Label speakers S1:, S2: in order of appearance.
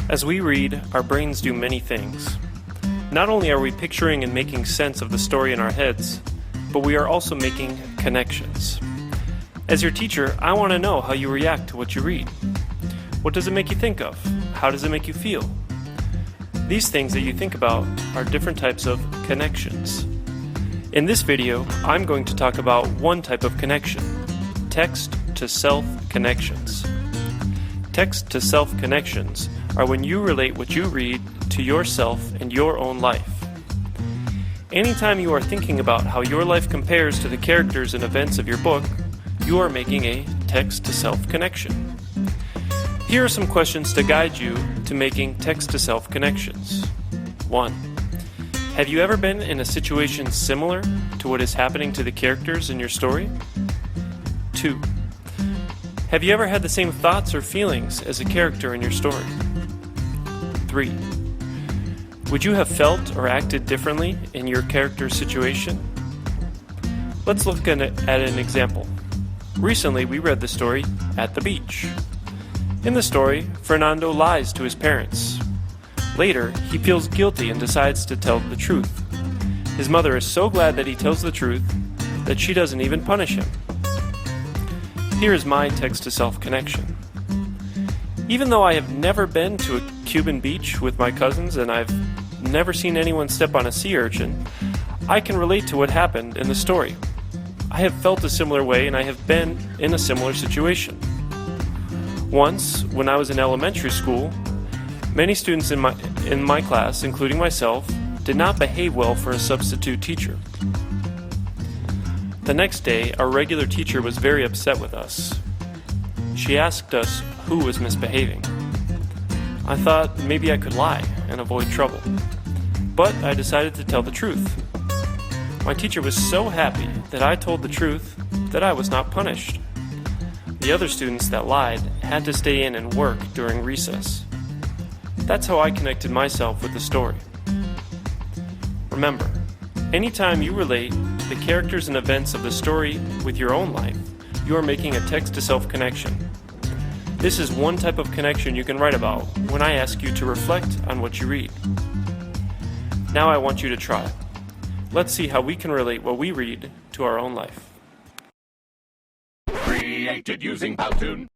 S1: As we read, our brains do many things. Not only are we picturing and making sense of the story in our heads, but we are also making connections. As your teacher, I want to know how you react to what you read. What does it make you think of? How does it make you feel? These things that you think about are different types of connections. In this video, I'm going to talk about one type of connection, text-to-self connections. Text-to-self connections are when you relate what you read to yourself and your own life. Anytime you are thinking about how your life compares to the characters and events of your book, you are making a text-to-self connection. Here are some questions to guide you to making text-to-self connections. 1. Have you ever been in a situation similar to what is happening to the characters in your story? 2. Have you ever had the same thoughts or feelings as a character in your story? 3. Would you have felt or acted differently in your character's situation? Let's look at an example. Recently, we read the story At the Beach. In the story, Fernando lies to his parents. Later, he feels guilty and decides to tell the truth. His mother is so glad that he tells the truth that she doesn't even punish him. Here is my text-to-self connection. Even though I have never been to a Cuban beach with my cousins and I've never seen anyone step on a sea urchin, I can relate to what happened in the story. I have felt a similar way and I have been in a similar situation. Once, when I was in elementary school, many students in my class, including myself, did not behave well for a substitute teacher. The next day, our regular teacher was very upset with us. She asked us who was misbehaving. I thought maybe I could lie and avoid trouble, but I decided to tell the truth. My teacher was so happy that I told the truth that I was not punished. The other students that lied had to stay in and work during recess. That's how I connected myself with the story. Remember, anytime you relate the characters and events of the story with your own life, you are making a text-to-self connection. This is one type of connection you can write about when I ask you to reflect on what you read. Now I want you to try it. Let's see how we can relate what we read to our own life.
S2: Created using Powtoon.